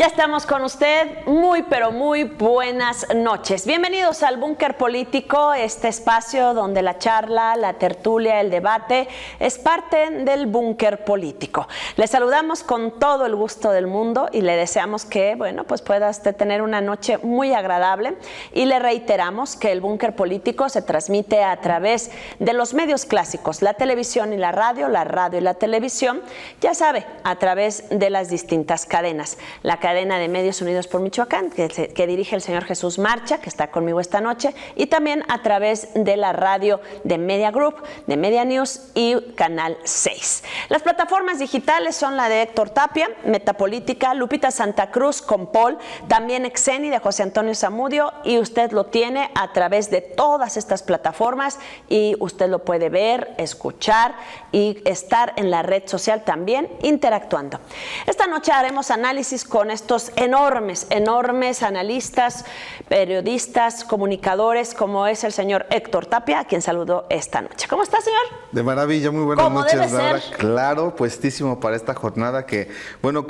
Ya estamos con usted, muy pero muy buenas noches. Bienvenidos al Búnker Político, este espacio donde la charla, la tertulia, el debate es parte del Búnker Político. Le saludamos con todo el gusto del mundo y le deseamos que, pues pueda usted tener una noche muy agradable, y le reiteramos que el Búnker Político se transmite a través de los medios clásicos, la televisión y la radio y la televisión, ya sabe, a través de las distintas cadenas. La cadena de Medios Unidos por Michoacán, que dirige el señor Jesús Marcha, que está conmigo esta noche, y también a través de la radio de Media Group, de Media News y Canal 6. Las plataformas digitales son la de Héctor Tapia, Metapolítica, Lupita Santa Cruz, Compol, también Exeni de José Antonio Zamudio, y usted lo tiene a través de todas estas plataformas y usted lo puede ver, escuchar y estar en la red social también interactuando. Esta noche haremos análisis con estos enormes analistas, periodistas, comunicadores, como es el señor Héctor Tapia, a quien saludo esta noche. ¿Cómo está, señor? De maravilla, muy buenas ¿Cómo noches, debe Laura. ser? Claro, puestísimo para esta jornada que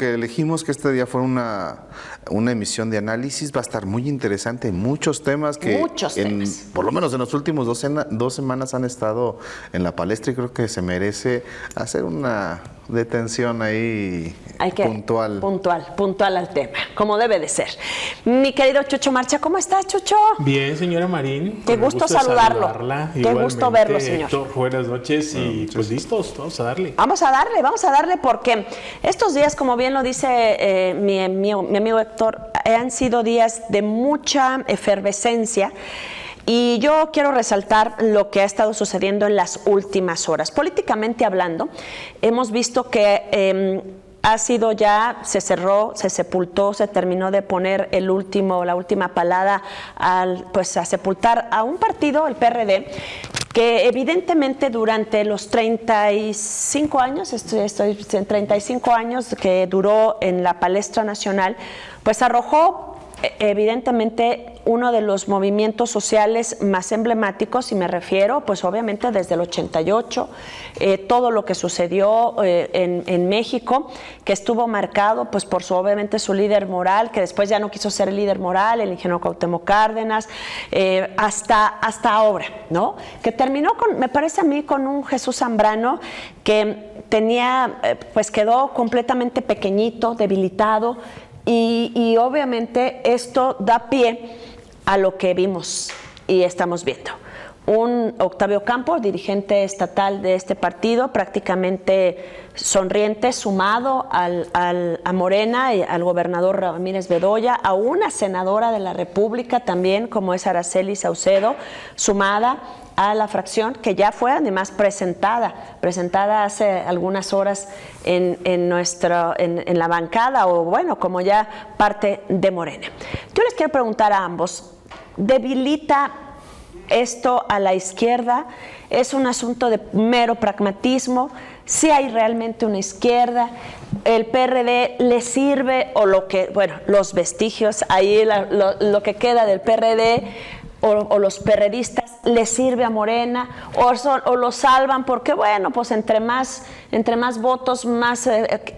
elegimos que este día fuera una emisión de análisis. Va a estar muy interesante, muchos temas que por lo menos en los últimos dos semanas han estado en la palestra, y creo que se merece hacer una detención ahí puntual al tema, como debe de ser. Mi querido Chucho Marcha, ¿cómo estás, Chucho? Bien, señora Marín. Qué gusto saludarlo. Qué gusto verlo, señor. Héctor, buenas noches y pues listos, vamos a darle. Vamos a darle porque estos días, como bien lo dice mi amigo Héctor, han sido días de mucha efervescencia. Y yo quiero resaltar lo que ha estado sucediendo en las últimas horas. Políticamente hablando, hemos visto que ha sido ya, se cerró, se sepultó, se terminó de poner la última palada a sepultar a un partido, el PRD, que evidentemente durante los 35 años, estoy en 35 años que duró en la palestra nacional, pues arrojó evidentemente uno de los movimientos sociales más emblemáticos, y me refiero pues obviamente desde el 88, todo lo que sucedió en México, que estuvo marcado pues por obviamente su líder moral, que después ya no quiso ser el líder moral, el ingeniero Cuauhtémoc Cárdenas, hasta ahora, ¿no? Que terminó me parece a mí, con un Jesús Zambrano que quedó completamente pequeñito, debilitado. Y obviamente esto da pie a lo que vimos y estamos viendo. Un Octavio Campos, dirigente estatal de este partido, prácticamente sonriente, sumado a Morena, y al gobernador Ramírez Bedoya, a una senadora de la República también, como es Araceli Saucedo, sumada a la fracción, que ya fue además presentada hace algunas horas en la bancada, o como ya parte de Morena. Yo les quiero preguntar a ambos, ¿debilita esto a la izquierda? ¿Es un asunto de mero pragmatismo? ¿Si hay realmente una izquierda? ¿El PRD le sirve, o los vestigios, ahí lo que queda del PRD, o los perredistas, le sirve a Morena, o lo salvan porque pues entre más votos, más...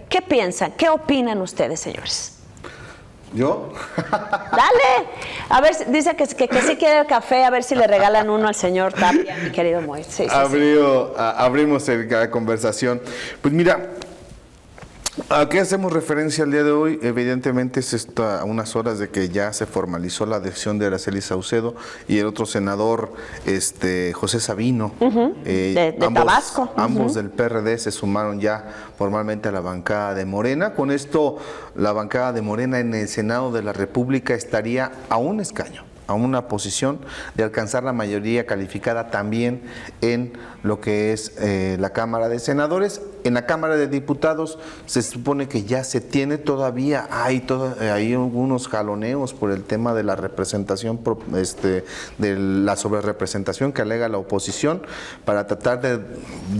¿Qué piensan? ¿Qué opinan ustedes, señores? ¿Yo? Dale. A ver, dice que sí quiere el café, a ver si le regalan uno al señor Tapia, mi querido Moy. Sí. Abrimos la conversación. Pues mira, ¿a qué hacemos referencia el día de hoy? Evidentemente es a unas horas de que ya se formalizó la adhesión de Araceli Saucedo y el otro senador, José Sabino. De Tabasco. Ambos del PRD se sumaron ya formalmente a la bancada de Morena. Con esto, la bancada de Morena en el Senado de la República estaría a un escaño, a una posición de alcanzar la mayoría calificada también en lo que es la Cámara de Senadores. En la Cámara de Diputados se supone que ya se tiene, todavía hay algunos jaloneos por el tema de la representación, de la sobrerepresentación que alega la oposición, para tratar de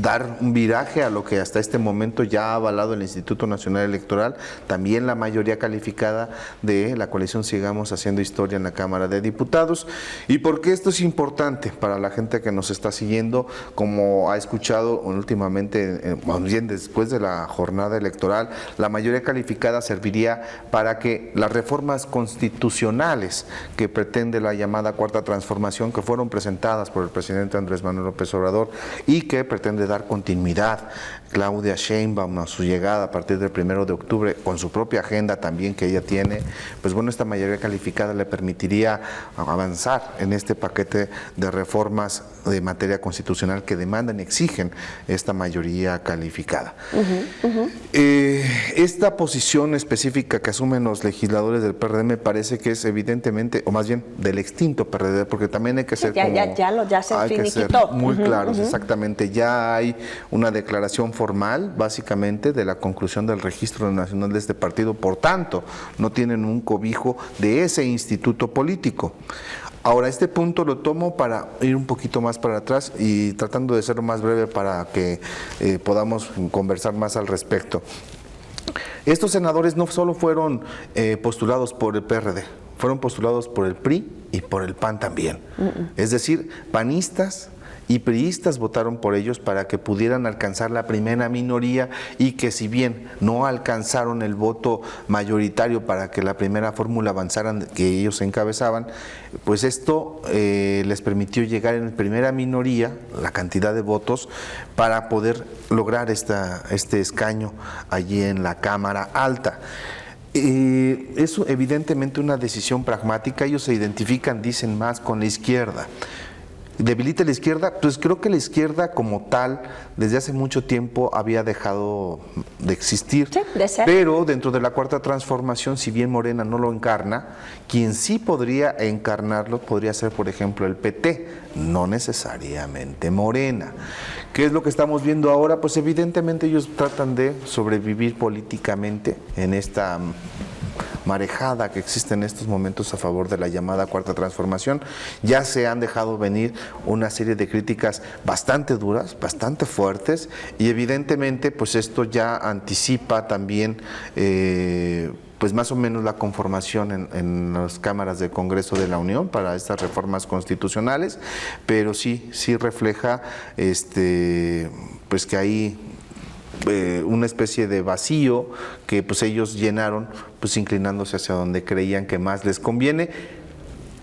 dar un viraje a lo que hasta este momento ya ha avalado el Instituto Nacional Electoral, también la mayoría calificada de la coalición Sigamos Haciendo Historia en la Cámara de Diputados. ¿Y por qué esto es importante para la gente que nos está siguiendo? Como ha escuchado últimamente, bien después de la jornada electoral, la mayoría calificada serviría para que las reformas constitucionales que pretende la llamada Cuarta Transformación, que fueron presentadas por el presidente Andrés Manuel López Obrador y que pretende dar continuidad Claudia Sheinbaum a su llegada a partir del 1 de octubre, con su propia agenda también que ella tiene, pues bueno, esta mayoría calificada le permitiría avanzar en este paquete de reformas de materia constitucional que demandan y exigen esta mayoría calificada. Esta posición específica que asumen los legisladores del PRD me parece que es evidentemente, o más bien del extinto PRD, porque también hay que ser ya se hay que ser finiquitó. muy claros, exactamente. Ya hay una declaración formal, básicamente, de la conclusión del registro nacional de este partido, por tanto, no tienen un cobijo de ese instituto político. Ahora, este punto lo tomo para ir un poquito más para atrás y tratando de ser lo más breve para que podamos conversar más al respecto. Estos senadores no solo fueron postulados por el PRD, fueron postulados por el PRI y por el PAN también. Es decir, panistas y priistas votaron por ellos para que pudieran alcanzar la primera minoría y que si bien no alcanzaron el voto mayoritario para que la primera fórmula avanzaran que ellos encabezaban, pues esto les permitió llegar en primera minoría, la cantidad de votos, para poder lograr este escaño allí en la Cámara Alta. Es evidentemente una decisión pragmática, ellos se identifican, dicen, más con la izquierda. ¿Debilita la izquierda? Pues creo que la izquierda como tal desde hace mucho tiempo había dejado de existir, sí, de ser. Pero dentro de la Cuarta Transformación, si bien Morena no lo encarna, quien sí podría encarnarlo podría ser, por ejemplo, el PT, no necesariamente Morena. ¿Qué es lo que estamos viendo ahora? Pues evidentemente ellos tratan de sobrevivir políticamente en esta marejada que existe en estos momentos a favor de la llamada Cuarta Transformación. Ya se han dejado venir una serie de críticas bastante duras, bastante fuertes, y evidentemente pues esto ya anticipa también pues más o menos la conformación en las cámaras de Congreso de la Unión para estas reformas constitucionales, pero sí refleja pues que hay una especie de vacío que pues ellos llenaron pues inclinándose hacia donde creían que más les conviene.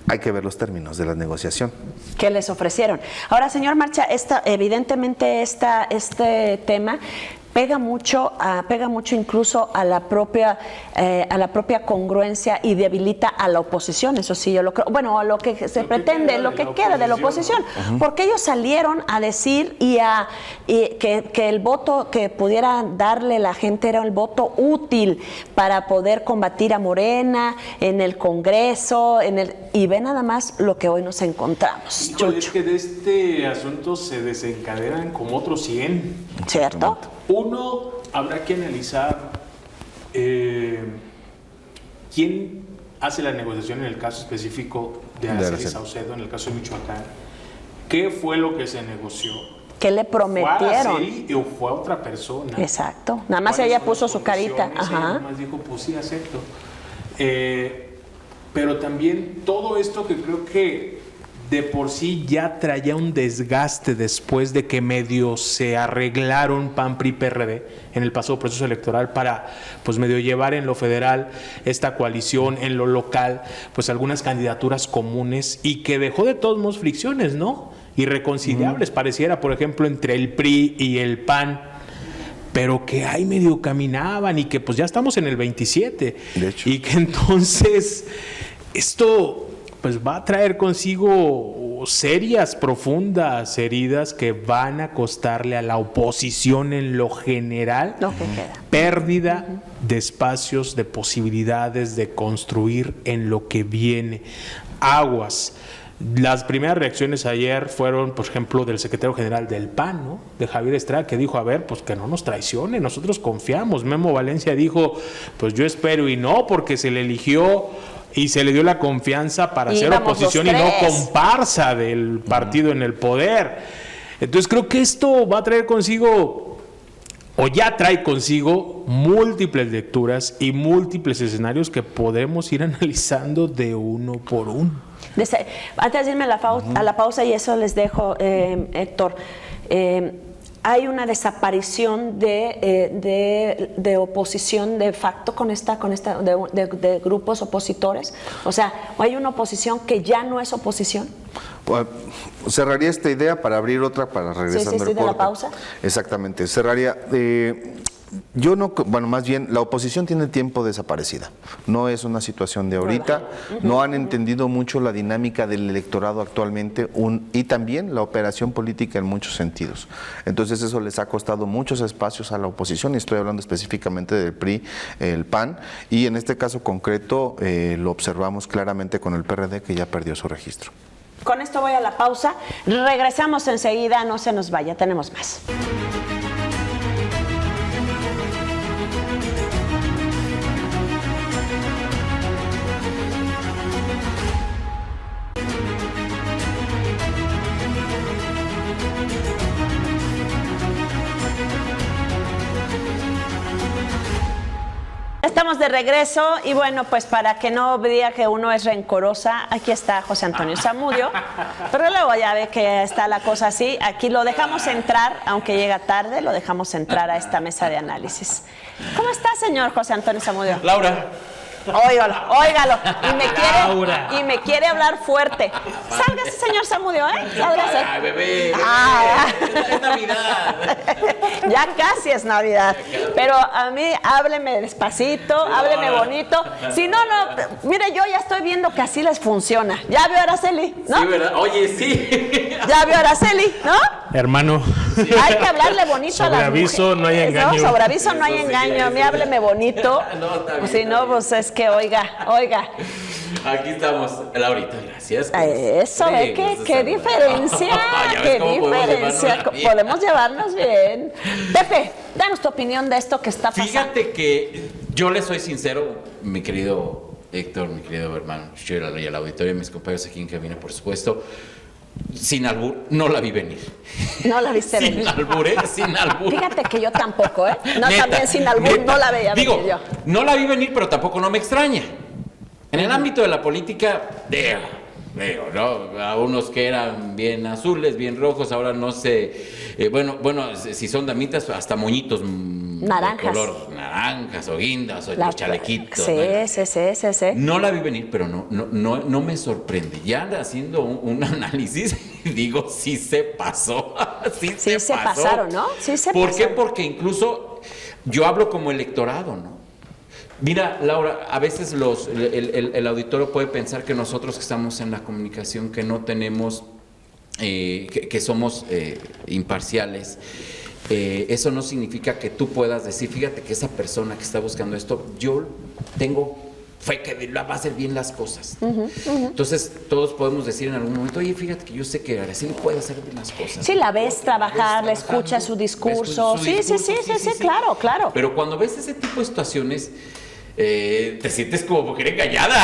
Hay que ver los términos de la negociación. ¿Qué les ofrecieron? Ahora, señor Marcha, evidentemente este tema pega mucho incluso a la propia congruencia y debilita a la oposición. Eso sí, yo lo creo. Bueno, a lo que se pretende, lo que queda de la oposición. Porque ellos salieron a decir que el voto que pudiera darle la gente era el voto útil para poder combatir a Morena en el Congreso, y ve nada más lo que hoy nos encontramos. Híjole, es que de este asunto se desencadenan como otros 100. ¿Cierto? Uno, habrá que analizar quién hace la negociación en el caso específico de Araceli Saucedo, en el caso de Michoacán. ¿Qué fue lo que se negoció? ¿Qué le prometieron? ¿Fue a Araceli o fue a otra persona? Exacto. Nada más ella puso su carita. Ella nada más dijo, pues sí, acepto. Pero también todo esto que creo que de por sí ya traía un desgaste después de que medio se arreglaron PAN, PRI, PRD en el pasado proceso electoral para pues medio llevar en lo federal esta coalición, en lo local, pues algunas candidaturas comunes, y que dejó de todos modos fricciones, ¿no? Irreconciliables, pareciera, por ejemplo, entre el PRI y el PAN, pero que ahí medio caminaban y que pues ya estamos en el 27. De hecho. Y que entonces esto pues va a traer consigo serias, profundas heridas que van a costarle a la oposición en lo general pérdida de espacios, de posibilidades de construir en lo que viene. Aguas. Las primeras reacciones ayer fueron, por ejemplo, del secretario general del PAN, ¿no? De Javier Estrada, que dijo, a ver, pues que no nos traicione, nosotros confiamos. Memo Valencia dijo, pues yo espero y no, porque se le eligió y se le dio la confianza para ser oposición y no comparsa del partido en el poder. Entonces creo que esto va a traer consigo, o ya trae consigo, múltiples lecturas y múltiples escenarios que podremos ir analizando de uno por uno. Antes de irme a la pausa, y eso les dejo, Héctor, hay una desaparición de oposición de facto de grupos opositores? O sea, ¿hay una oposición que ya no es oposición? Bueno, cerraría esta idea para abrir otra para regresar al corte. de la pausa. Exactamente, cerraría. Yo no, bueno, más bien la oposición tiene tiempo desaparecida. No es una situación de ahorita. No han entendido mucho la dinámica del electorado actualmente y también la operación política en muchos sentidos. Entonces eso les ha costado muchos espacios a la oposición, y estoy hablando específicamente del PRI, el PAN, y en este caso concreto lo observamos claramente con el PRD, que ya perdió su registro. Con esto voy a la pausa. Regresamos enseguida, no se nos vaya, tenemos más. Estamos de regreso y bueno, pues para que no diga que uno es rencorosa, aquí está José Antonio Zamudio, pero luego ya ve que está la cosa así, aquí lo dejamos entrar, aunque llega tarde, lo dejamos entrar a esta mesa de análisis. ¿Cómo está, señor José Antonio Zamudio? Laura. Óigalo. Y me quiere hablar fuerte. Sálgase, señor Zamudio, Sálgase. Ay, bebé. Es Navidad. Ya casi es Navidad. Pero a mí, hábleme despacito, hábleme bonito. Si no, mire, yo ya estoy viendo que así les funciona. Ya vio a Araceli, ¿no? Sí, ¿verdad? Oye, sí. Ya vio a Araceli, ¿no? Hermano. Hay que hablarle bonito a las mujeres. Sobre aviso no hay engaño. Sobre aviso no hay engaño. A mí hábleme bonito. No, Si no, pues es que, oiga. Aquí estamos, Laurita, gracias. Eso, qué diferencia, qué diferencia. Podemos llevarnos bien. Pepe, danos tu opinión de esto que está pasando. Fíjate que yo le soy sincero, mi querido Héctor, mi querido hermano, y al auditorio, mis compañeros aquí en cabina, por supuesto. Sin albur, no la vi venir. No la viste venir. Sin albur. Fíjate que yo tampoco, No, Neta, también sin albur, neta. no la veía venir yo. No la vi venir, pero tampoco no me extraña. En el ámbito de la política, digo, ¿no? A unos que eran bien azules, bien rojos, ahora no sé. Bueno, si son damitas, hasta moñitos. Naranjas. De color naranjas o guindas o chalequitos. Sí. No la vi venir, pero no me sorprende. Ya haciendo un análisis, digo, sí se pasó. Sí se pasaron, ¿no? Sí se ¿Por pasaron. qué? Porque incluso yo hablo como electorado, ¿no? Mira, Laura, a veces el auditorio puede pensar que nosotros que estamos en la comunicación, que no tenemos, que somos imparciales. Eso no significa que tú puedas decir, fíjate que esa persona que está buscando esto, yo tengo fe que va a hacer bien las cosas. Entonces, todos podemos decir en algún momento, oye, fíjate que yo sé que Araceli puede hacer bien las cosas. Sí, la ves trabajar, la escuchas su discurso. Sí, claro. Pero cuando ves ese tipo de situaciones, te sientes como mujer engañada.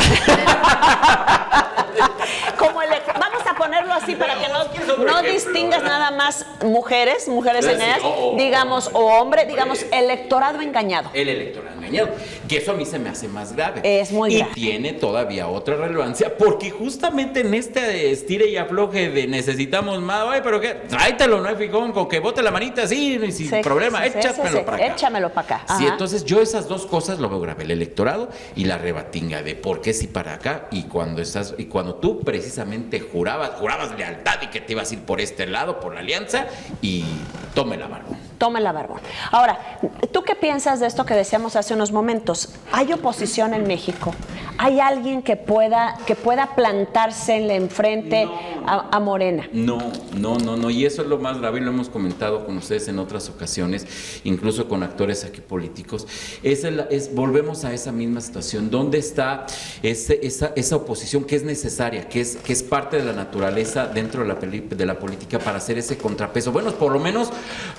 Vamos a ponerlo así para que no distingas nada más mujeres engañadas, digamos, o hombre, digamos, electorado engañado. El electorado engañado, que eso a mí se me hace más grave. Es muy grave. Y tiene todavía otra relevancia, porque justamente en este estire y afloje de necesitamos más, ay, pero qué, tráetelo, no hay fijón, con que bote la manita así, sin problema, échamelo para acá. Échamelo para acá. Sí, entonces yo esas dos cosas lo veo grave, el electorado y la rebatinga de por qué sí para acá, y cuando tú precisamente jurabas lealtad y que te ibas a ir por este lado, por la alianza, y tome la barbón. Ahora, ¿tú qué piensas de esto que decíamos hace unos momentos? ¿Hay oposición en México? ¿Hay alguien que pueda plantarse en la enfrente a Morena? No, y eso es lo más grave, y lo hemos comentado con ustedes en otras ocasiones, incluso con actores aquí políticos. Volvemos a esa misma situación. ¿Dónde está esa oposición que es necesaria, que es parte de la naturaleza dentro de la política para hacer ese contrapeso? Bueno, por lo menos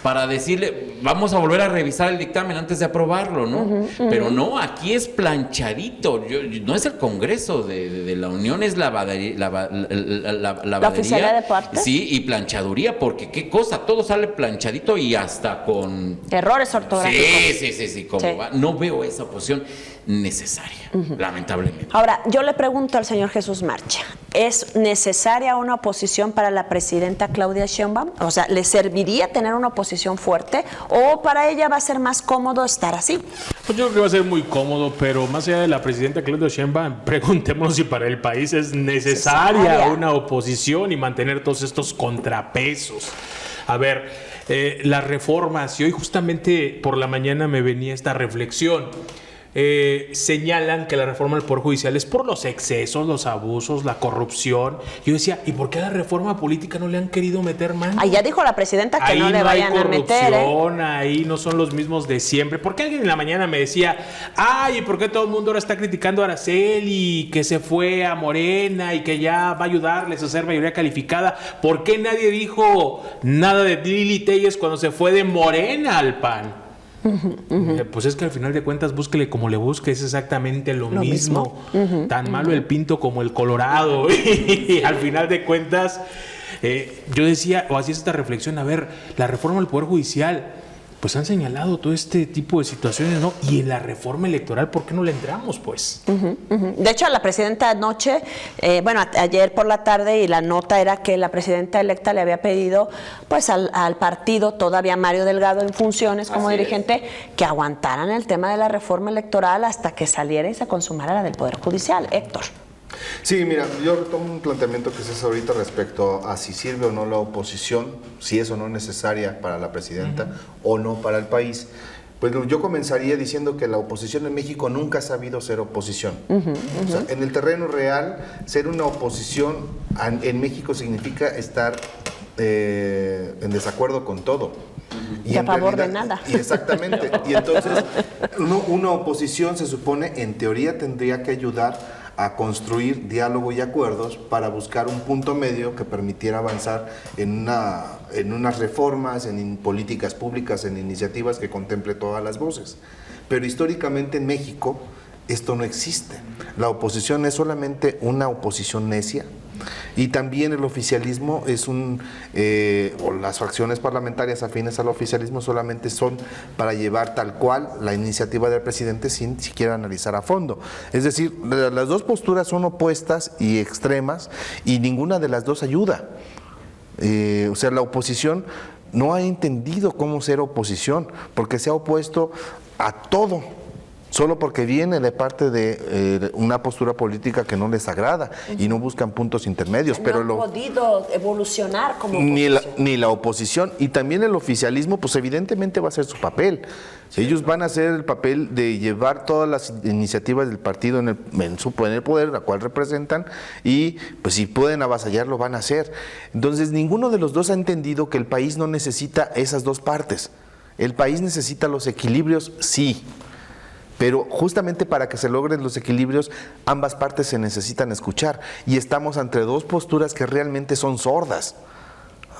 para decir, decirle, vamos a volver a revisar el dictamen antes de aprobarlo, ¿no? Pero no, aquí es planchadito. No es el Congreso de la Unión, es lavadería. ¿La oficialidad de partes? Sí, y planchaduría, porque qué cosa, todo sale planchadito y hasta con... Errores ortográficos. Sí, como va. No veo esa oposición necesaria, lamentablemente. Ahora, yo le pregunto al señor Jesús Marcha, ¿es necesaria una oposición para la presidenta Claudia Sheinbaum? O sea, ¿le serviría tener una oposición fuerte o para ella va a ser más cómodo estar así? Pues yo creo que va a ser muy cómodo, pero más allá de la presidenta Claudia Sheinbaum, preguntémonos si para el país es necesaria una oposición y mantener todos estos contrapesos. A ver, las reformas, y hoy justamente por la mañana me venía esta reflexión. Señalan que la reforma del Poder Judicial es por los excesos, los abusos, la corrupción. Yo decía, ¿y por qué a la reforma política no le han querido meter mano? Ahí ya dijo la presidenta que ahí no le vayan a meter. Ahí no son los mismos de siempre. ¿Por qué alguien en la mañana me decía, ay, ¿y por qué todo el mundo ahora está criticando a Araceli, que se fue a Morena y que ya va a ayudarles a hacer mayoría calificada? ¿Por qué nadie dijo nada de Lili Telles cuando se fue de Morena al PAN? Pues es que al final de cuentas, búsquele como le busque, es exactamente lo mismo. Tan malo el Pinto como el Colorado. Y al final de cuentas, yo decía, o hacía esta reflexión, a ver, la reforma del Poder Judicial, pues han señalado todo este tipo de situaciones, ¿no? Y en la reforma electoral, ¿por qué no le entramos, pues? De hecho, la presidenta anoche, ayer por la tarde, y la nota era que la presidenta electa le había pedido, pues, al partido, todavía Mario Delgado en funciones como dirigente, que aguantaran el tema de la reforma electoral hasta que saliera y se consumara la del Poder Judicial. Héctor. Sí, mira, yo retomo un planteamiento que se hace ahorita respecto a si sirve o no la oposición, si es o no necesaria para la presidenta o no para el país. Pues yo comenzaría diciendo que la oposición en México nunca ha sabido ser oposición. O sea, en el terreno real, ser una oposición en México significa estar en desacuerdo con todo. Y a favor de nada. Exactamente. Y entonces, una oposición se supone, en teoría, tendría que ayudar a construir diálogo y acuerdos para buscar un punto medio que permitiera avanzar en unas reformas, en políticas públicas, en iniciativas que contemple todas las voces. Pero históricamente en México esto no existe. La oposición es solamente una oposición necia, y también el oficialismo es o las fracciones parlamentarias afines al oficialismo solamente son para llevar tal cual la iniciativa del presidente sin siquiera analizar a fondo. Es decir, las dos posturas son opuestas y extremas y ninguna de las dos ayuda. O sea, la oposición no ha entendido cómo ser oposición porque se ha opuesto a todo. Solo porque viene de parte de una postura política que no les agrada y no buscan puntos intermedios. No pero han podido evolucionar como oposición. Ni la oposición y también el oficialismo, pues evidentemente va a ser su papel. Ellos van a hacer el papel de llevar todas las iniciativas del partido en el poder, la cual representan, y pues si pueden avasallar, lo van a hacer. Entonces, ninguno de los dos ha entendido que el país no necesita esas dos partes. El país necesita los equilibrios, sí. Pero justamente para que se logren los equilibrios, ambas partes se necesitan escuchar. Y estamos ante dos posturas que realmente son sordas.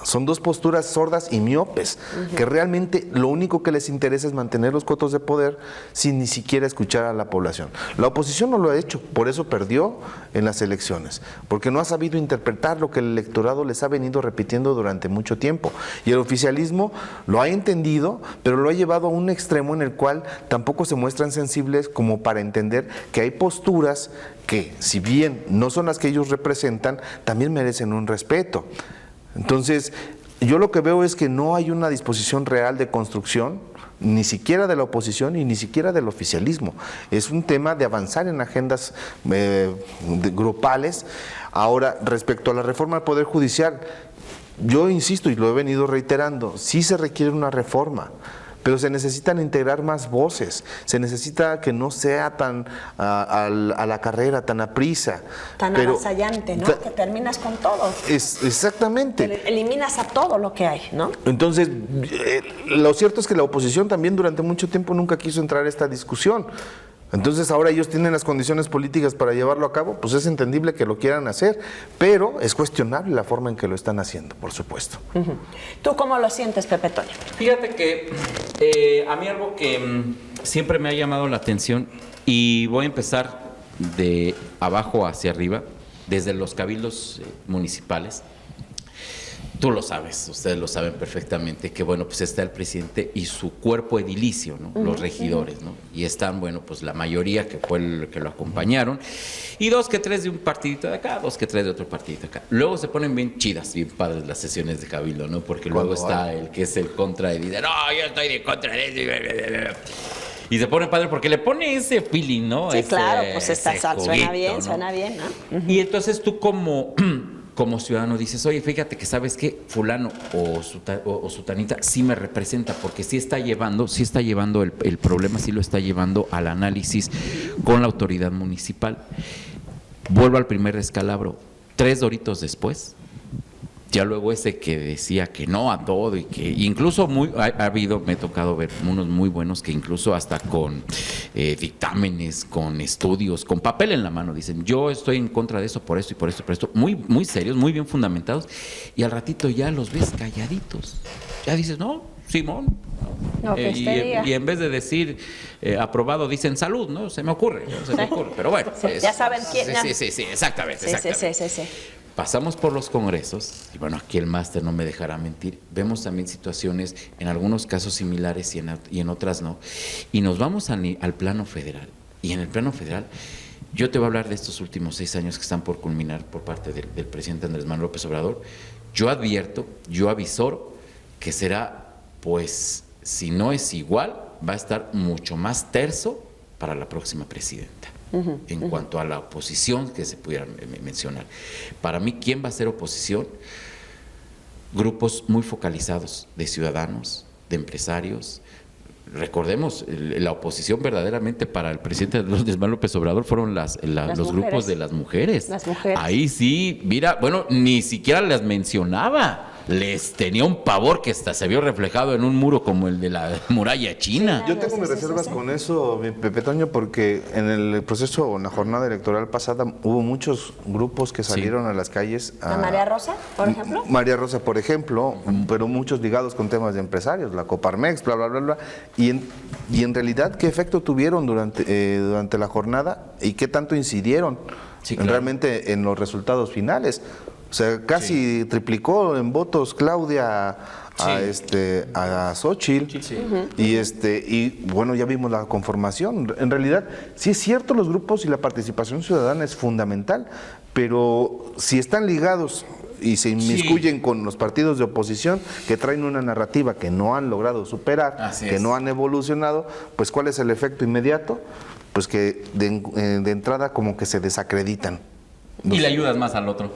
Son dos posturas sordas y miopes, que realmente lo único que les interesa es mantener los cotos de poder sin ni siquiera escuchar a la población. La oposición no lo ha hecho, por eso perdió en las elecciones, porque no ha sabido interpretar lo que el electorado les ha venido repitiendo durante mucho tiempo. Y el oficialismo lo ha entendido, pero lo ha llevado a un extremo en el cual tampoco se muestran sensibles como para entender que hay posturas que, si bien no son las que ellos representan, también merecen un respeto. Entonces, yo lo que veo es que no hay una disposición real de construcción, ni siquiera de la oposición y ni siquiera del oficialismo. Es un tema de avanzar en agendas grupales. Ahora, respecto a la reforma del Poder Judicial, yo insisto y lo he venido reiterando, sí se requiere una reforma, pero se necesitan integrar más voces, se necesita que no sea tan a la carrera, tan aprisa. Tan avasallante, ¿no? Que terminas con todo. Exactamente. Eliminas a todo lo que hay, ¿no? Entonces, lo cierto es que la oposición también durante mucho tiempo nunca quiso entrar a esta discusión. Entonces ahora ellos tienen las condiciones políticas para llevarlo a cabo, pues es entendible que lo quieran hacer, pero es cuestionable la forma en que lo están haciendo, por supuesto. ¿Tú cómo lo sientes, Pepe Toño? Fíjate que a mí algo que siempre me ha llamado la atención, y voy a empezar de abajo hacia arriba, desde los cabildos municipales. Tú lo sabes, ustedes lo saben perfectamente, que bueno, pues está el presidente y su cuerpo edilicio, ¿no? Los regidores, ¿no? Y están, bueno, pues la mayoría que fue el que lo acompañaron, y 2 que 3 de un partidito de acá, 2 que 3 de otro partidito de acá. Luego se ponen bien chidas, bien padres las sesiones de cabildo, ¿no? Porque luego está el que es el contra y dice, no, yo estoy de contra de eso. Y se pone padre porque le pone ese feeling, ¿no? Sí, ese, claro, pues suena bien, ¿no? suena bien, ¿no? Y entonces tú como ciudadano dices, oye, fíjate que sabes que fulano o sutanita sí me representa, porque sí está llevando el problema, sí lo está llevando al análisis con la autoridad municipal. Vuelvo al primer descalabro, 3 doritos después, ya luego ese que decía que no a todo, y que incluso ha habido, me he tocado ver unos muy buenos que incluso hasta con dictámenes, con estudios, con papel en la mano, dicen, yo estoy en contra de eso, por esto y por esto y por esto, muy, muy serios, muy bien fundamentados, y al ratito ya los ves calladitos, ya dices, no, Simón. No, que y en vez de decir aprobado, dicen salud, ¿no? Se me ocurre, pero bueno. Sí, ya saben quién. Sí, exactamente. Sí. Pasamos por los congresos, y bueno, aquí el máster no me dejará mentir, vemos también situaciones, en algunos casos similares y en otras no, y nos vamos al plano federal, y en el plano federal, yo te voy a hablar de estos últimos 6 años que están por culminar por parte del presidente Andrés Manuel López Obrador. Yo advierto, yo avisoro que será, pues, si no es igual, va a estar mucho más terso para la próxima presidenta. En cuanto a la oposición que se pudiera mencionar. Para mí, ¿quién va a ser oposición? Grupos muy focalizados de ciudadanos, de empresarios. Recordemos, la oposición verdaderamente para el presidente Andrés Manuel López Obrador fueron los grupos de las mujeres. Las mujeres. Ahí sí, mira, bueno, ni siquiera las mencionaba. Les tenía un pavor que hasta se vio reflejado en un muro como el de la muralla china. Yo tengo mis reservas con eso, mi Pepe Toño, porque en el proceso, en la jornada electoral pasada, hubo muchos grupos que salieron a las calles. ¿A María Rosa, por ejemplo? María Rosa, por ejemplo, pero muchos ligados con temas de empresarios, la Coparmex, bla, bla, bla, bla. Y en realidad, ¿qué efecto tuvieron durante la jornada y qué tanto incidieron realmente en los resultados finales? O sea, casi triplicó en votos Claudia a Xóchitl. Y bueno, ya vimos la conformación. En realidad, sí es cierto, los grupos y la participación ciudadana es fundamental, pero si están ligados y se inmiscuyen con los partidos de oposición que traen una narrativa que no han logrado superar, no han evolucionado, pues ¿cuál es el efecto inmediato? Pues que de entrada como que se desacreditan. Y le ayudas más al otro.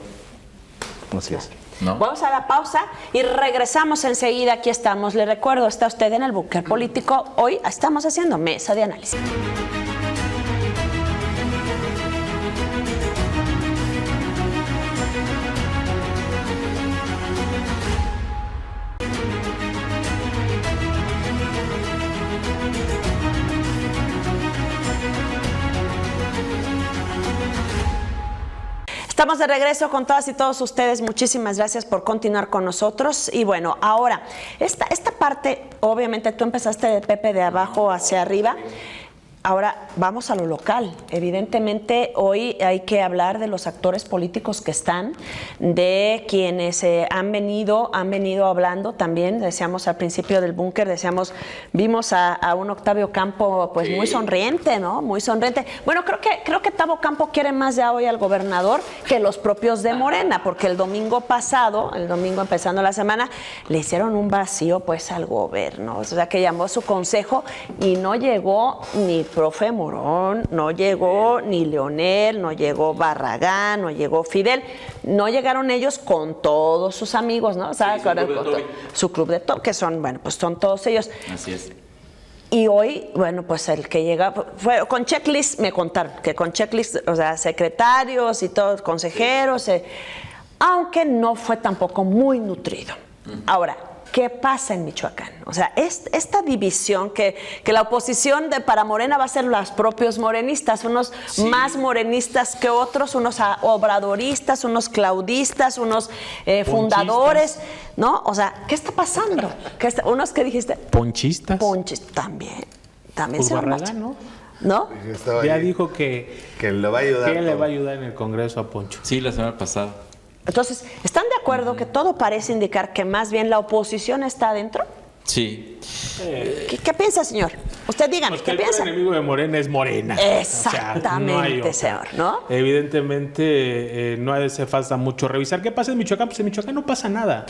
Así es. ¿No? Vamos a la pausa y regresamos enseguida. Aquí estamos. Le recuerdo, está usted en el Búnker Político. Hoy estamos haciendo mesa de análisis. Estamos de regreso con todas y todos ustedes. Muchísimas gracias por continuar con nosotros. Y bueno, ahora, esta parte, obviamente tú empezaste de Pepe de abajo hacia arriba. Ahora vamos a lo local. Evidentemente hoy hay que hablar de los actores políticos que están, de quienes han venido hablando también. Decíamos al principio del búnker, vimos a un Octavio Campo pues muy sonriente, ¿no? Muy sonriente. Bueno, creo que Tavo Campo quiere más ya hoy al gobernador que los propios de Morena, porque el domingo empezando la semana, le hicieron un vacío pues al gobierno. O sea, que llamó a su consejo y no llegó ni profe Morón, no llegó ni Leonel, no llegó Barragán, no llegó Fidel, no llegaron ellos con todos sus amigos, ¿no? ¿Sabes? Su club de Toby, que son, bueno, pues son todos ellos. Así es. Y hoy, bueno, pues el que llega, fue con checklist, me contaron, que con checklist, o sea, secretarios y todos, consejeros, aunque no fue tampoco muy nutrido. Ahora, ¿qué pasa en Michoacán? O sea, esta división que la oposición para Morena va a ser los propios morenistas, unos más morenistas que otros, unos obradoristas, unos claudistas, unos fundadores, ¿no? O sea, ¿qué está pasando? Unos que dijiste... Ponchistas. También Pues se Barragán, ¿no? Ya dijo que le va a ayudar. le va a ayudar en el Congreso a Poncho. Sí, la semana pasada. Entonces, ¿están de acuerdo que todo parece indicar que más bien la oposición está adentro? Sí. ¿Qué piensa, señor? Usted dígame, Pues que ¿qué el piensa? enemigo de Morena es Morena. Exactamente, no hay otra. señor, ¿no? Evidentemente no hace falta mucho revisar. ¿Qué pasa en Michoacán? Pues en Michoacán no pasa nada.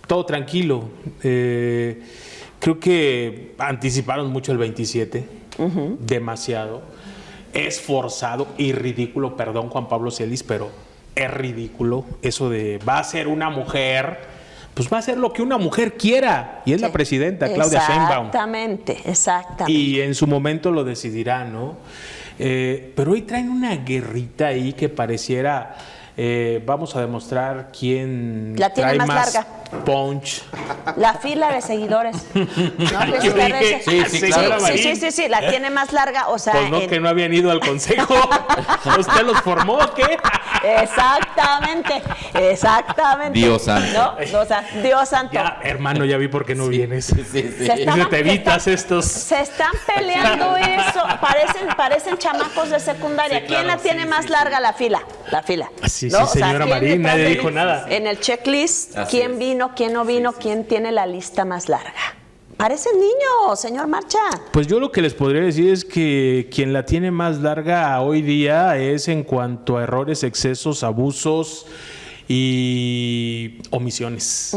Todo tranquilo. Creo que anticiparon mucho el 27. Demasiado. Es forzado y ridículo, perdón Juan Pablo Celis, pero es ridículo eso de va a ser una mujer, pues va a ser lo que una mujer quiera, y es la presidenta Claudia Sheinbaum. Exactamente. Y en su momento lo decidirá, ¿no? Pero hoy traen una guerrita ahí que pareciera vamos a demostrar quién la tiene trae más larga. Punch. La fila de seguidores. ¿No? Yo dije, Sí, la tiene más larga, o sea... Pues no, que no habían ido al consejo. ¿Usted los formó o qué? Exactamente. Dios santo. ¿No? O sea, Dios santo. Ya, hermano, ya vi por qué no vienes. Se evitas estos. Se están peleando eso. Parecen chamacos de secundaria. ¿Quién la tiene más larga? La fila. Sí, ¿no? señora Marín, nadie dijo nada. En el checklist, Así quién es. vino, quién no vino, quién tiene la lista más larga. Parecen niños, señor Marcha. Pues yo lo que les podría decir es que quien la tiene más larga hoy día es en cuanto a errores, excesos, abusos y omisiones.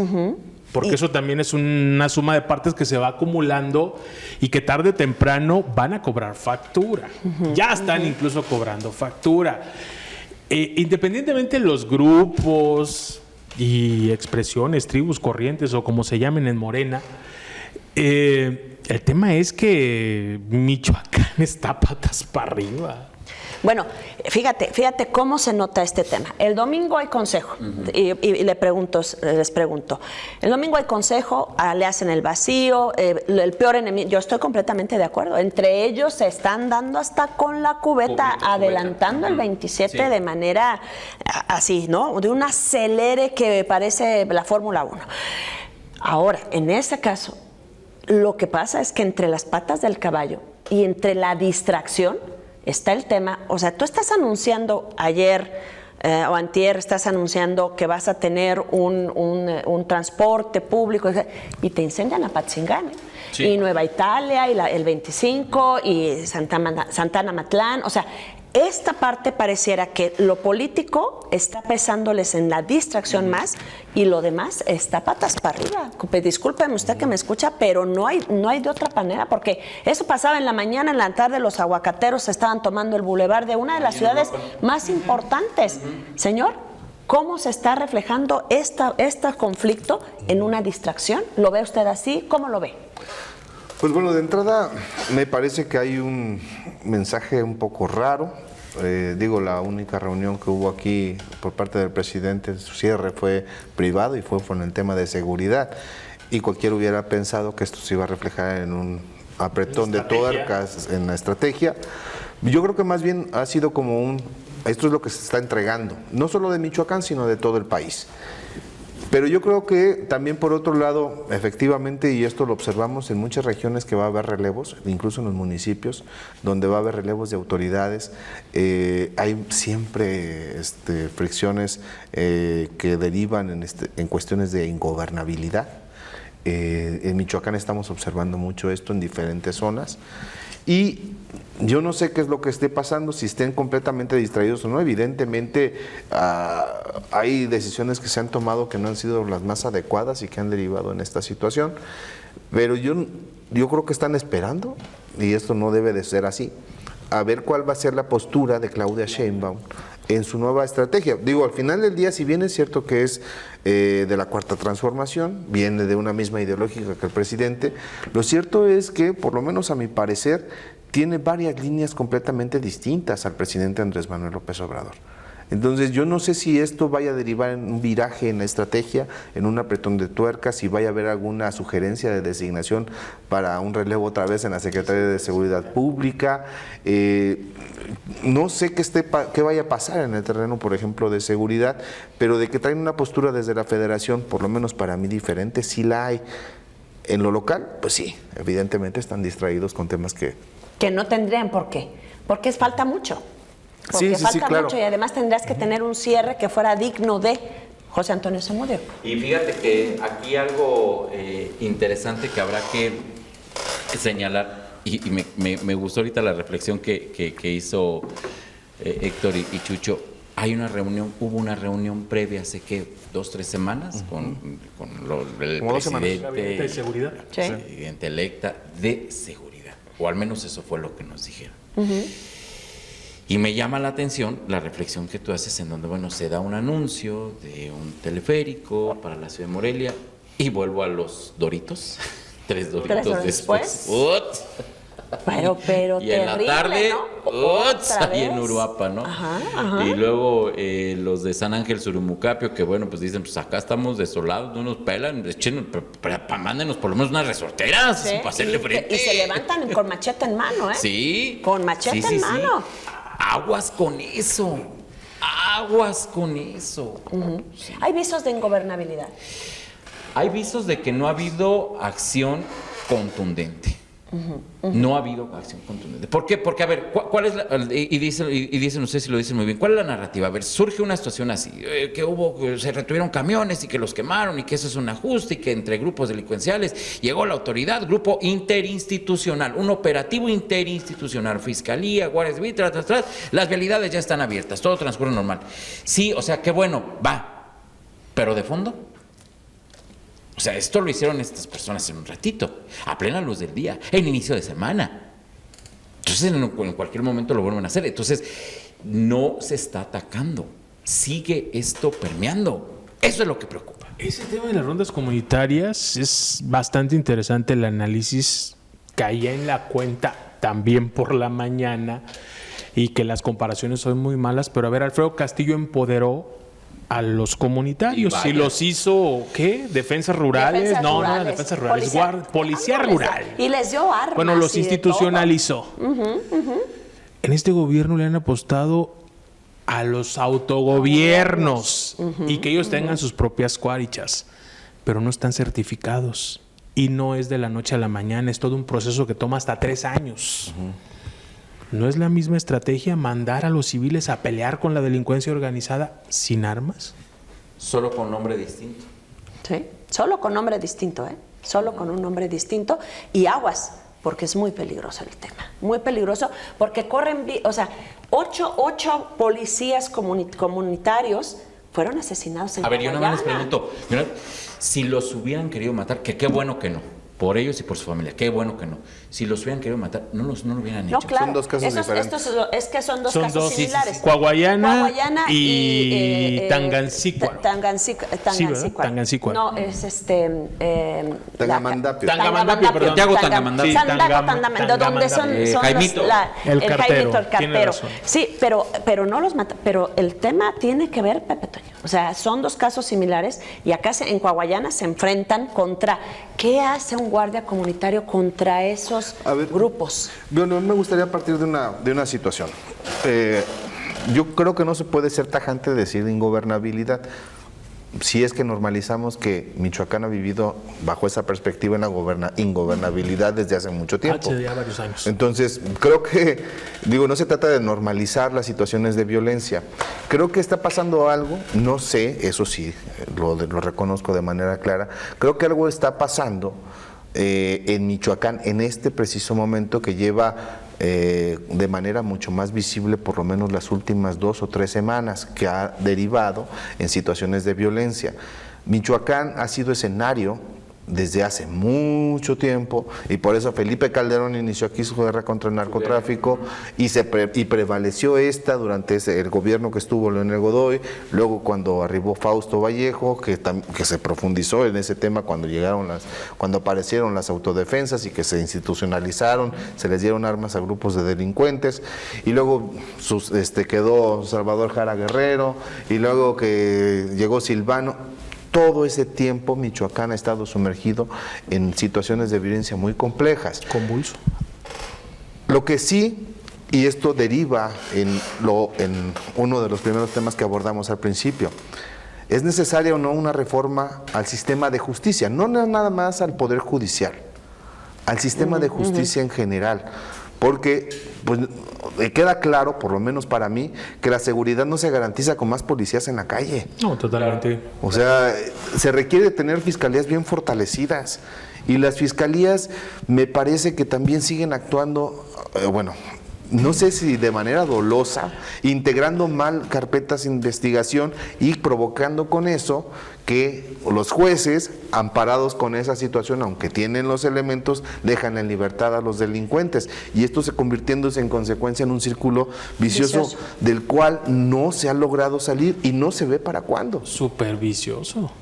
Porque eso también es una suma de partes que se va acumulando y que tarde o temprano van a cobrar factura. Ya están incluso cobrando factura. Independientemente de los grupos y expresiones, tribus, corrientes o como se llamen en Morena, el tema es que Michoacán está patas para arriba. Bueno, fíjate cómo se nota este tema. El domingo hay consejo y les pregunto, el domingo hay consejo, le hacen el vacío, el peor enemigo, yo estoy completamente de acuerdo, entre ellos se están dando hasta con la cubeta, adelantando el 27 de manera así, ¿no? De un acelere que parece la Fórmula 1. Ahora, en ese caso, lo que pasa es que entre las patas del caballo y entre la distracción está el tema, o sea, tú estás anunciando ayer o antier, estás anunciando que vas a tener un transporte público y te incendian a Patzingán, Sí. y Nueva Italia, y el 25, y Santana Matlán, o sea, esta parte pareciera que lo político está pesándoles en la distracción más y lo demás está patas para arriba. Discúlpeme usted que me escucha, pero no hay de otra manera, porque eso pasaba en la mañana, en la tarde los aguacateros estaban tomando el bulevar de una de las ciudades más importantes. Señor, ¿cómo se está reflejando este conflicto en una distracción? ¿Lo ve usted así? ¿Cómo lo ve? Pues bueno, de entrada me parece que hay un mensaje un poco raro. La única reunión que hubo aquí por parte del presidente, su cierre fue privado y fue con el tema de seguridad. Y cualquiera hubiera pensado que esto se iba a reflejar en un apretón de tuercas en la estrategia. Yo creo que más bien ha sido como esto es lo que se está entregando, no solo de Michoacán, sino de todo el país. Pero yo creo que también por otro lado, efectivamente, y esto lo observamos en muchas regiones, que va a haber relevos, incluso en los municipios, donde va a haber relevos de autoridades, hay siempre fricciones que derivan en cuestiones de ingobernabilidad. En Michoacán estamos observando mucho esto en diferentes zonas. Y yo no sé qué es lo que esté pasando, si estén completamente distraídos o no. Evidentemente hay decisiones que se han tomado que no han sido las más adecuadas y que han derivado en esta situación, pero yo creo que están esperando, y esto no debe de ser así, a ver cuál va a ser la postura de Claudia Sheinbaum en su nueva estrategia. Al final del día, si bien es cierto que es de la Cuarta Transformación, viene de una misma ideológica que el presidente, lo cierto es que, por lo menos a mi parecer, tiene varias líneas completamente distintas al presidente Andrés Manuel López Obrador. Entonces yo no sé si esto vaya a derivar en un viraje en la estrategia, en un apretón de tuercas, si vaya a haber alguna sugerencia de designación para un relevo otra vez en la Secretaría de Seguridad Pública. No sé qué vaya a pasar en el terreno, por ejemplo, de seguridad, pero de que traen una postura desde la Federación, por lo menos para mí diferente, sí la hay. En lo local, pues sí, evidentemente están distraídos con temas que no tendrían por qué, porque falta mucho. Porque sí, falta claro. mucho y además tendrás que tener un cierre que fuera digno de José Antonio Zamudio. Y fíjate que aquí algo interesante que habrá que señalar, y me gustó ahorita la reflexión que hizo Héctor y Chucho. Hubo una reunión previa hace que 2-3 semanas con el Como 2 semanas. Gabinete de seguridad. Sí. presidente electa de seguridad, o al menos eso fue lo que nos dijeron. Y me llama la atención la reflexión que tú haces en donde, bueno, se da un anuncio de un teleférico para la ciudad de Morelia y vuelvo a los Doritos, 3 Doritos horas después. después. Pero Y en la terrible, tarde, ¿no? ahí en Uruapa, ¿no? Ajá. Y luego los de San Ángel Surumucapio, que bueno, pues dicen, pues acá estamos desolados, no nos pelan, mándenos por lo menos unas resorteras Sí, para hacerle frente. Y se levantan con machete en mano, ¿eh? Sí. Con machete en mano. Aguas con eso. Aguas con eso. Sí. Hay visos de ingobernabilidad. Hay visos de que no ha habido acción contundente. No ha habido acción contundente. ¿Por qué? Porque, a ver, ¿cuál es y dicen ustedes, si lo dicen muy bien, ¿cuál es la narrativa? A ver, surge una situación así, que se retuvieron camiones y que los quemaron y que eso es un ajuste y que entre grupos delincuenciales llegó la autoridad, grupo interinstitucional, un operativo interinstitucional, fiscalía, guardia civil, tras, las vialidades ya están abiertas, todo transcurre normal. Sí, o sea, qué bueno, va, pero de fondo. O sea, esto lo hicieron estas personas en un ratito, a plena luz del día, en inicio de semana. Entonces, en cualquier momento lo vuelven a hacer. Entonces, no se está atacando. Sigue esto permeando. Eso es lo que preocupa. Ese tema de las rondas comunitarias es bastante interesante. El análisis caía en la cuenta también por la mañana y que las comparaciones son muy malas. Pero a ver, Alfredo Castillo empoderó a los comunitarios y los hizo, ¿qué? ¿Defensas rurales? No, defensas rurales. Policía rural. Y les dio armas. Bueno, los institucionalizó. En este gobierno le han apostado a los autogobiernos y que ellos tengan sus propias cuarichas, pero no están certificados y no es de la noche a la mañana, es todo un proceso que toma hasta 3 años. ¿No es la misma estrategia mandar a los civiles a pelear con la delincuencia organizada sin armas? Solo con nombre distinto. Sí, solo con nombre distinto, ¿eh? Solo con un nombre distinto y aguas, porque es muy peligroso el tema. Muy peligroso porque corren, o sea, 8 policías comunitarios fueron asesinados en Guayana. A ver, yo nada más les pregunto, si los hubieran querido matar, que qué bueno que no. Por ellos y por su familia, qué bueno que no. Si los hubieran querido matar, no lo hubieran hecho. No, claro. Son dos casos diferentes. Es que son dos casos similares. Sí. Coahuayana y Tangancícuaro. Tangancícuaro. No, es Tangamandapio. Tangamandapio, perdón. Santiago Tangamandapio. Tangamandapio, donde son Jaimito. el cartero. Jaimito, el Tiene cartero. razón. Sí, pero no los mata. Pero el tema tiene que ver, Pepe Toño. O sea, son dos casos similares y acá en Coahuayana se enfrentan contra. ¿Qué hace un guardia comunitario contra esos grupos? Bueno, me gustaría partir de una situación. Yo creo que no se puede ser tajante de decir ingobernabilidad. Si es que normalizamos que Michoacán ha vivido bajo esa perspectiva en la ingobernabilidad desde hace mucho tiempo. Hace ya varios años. Entonces, creo que, no se trata de normalizar las situaciones de violencia. Creo que está pasando algo, no sé, eso sí, lo reconozco de manera clara. Creo que algo está pasando en Michoacán en este preciso momento que lleva de manera mucho más visible por lo menos las últimas 2 o 3 semanas, que ha derivado en situaciones de violencia. Michoacán ha sido escenario desde hace mucho tiempo, y por eso Felipe Calderón inició aquí su guerra contra el narcotráfico y prevaleció esta durante el gobierno que estuvo Leonel Godoy. Luego cuando arribó Fausto Vallejo, que se profundizó en ese tema cuando aparecieron las autodefensas y que se institucionalizaron, se les dieron armas a grupos de delincuentes, y luego quedó Salvador Jara Guerrero, y luego que llegó Silvano. Todo ese tiempo Michoacán ha estado sumergido en situaciones de violencia muy complejas. Convulso. Lo que sí, y esto deriva en uno de los primeros temas que abordamos al principio, ¿es necesaria o no una reforma al sistema de justicia? No nada más al Poder Judicial, al sistema de justicia en general. Porque pues, queda claro, por lo menos para mí, que la seguridad no se garantiza con más policías en la calle. No, totalmente. O sea, se requiere tener fiscalías bien fortalecidas. Y las fiscalías me parece que también siguen actuando, no sé si de manera dolosa, integrando mal carpetas de investigación y provocando con eso que los jueces, amparados con esa situación, aunque tienen los elementos, dejan en libertad a los delincuentes. Y esto se convirtiéndose en consecuencia en un círculo vicioso del cual no se ha logrado salir y no se ve para cuándo. Súper vicioso.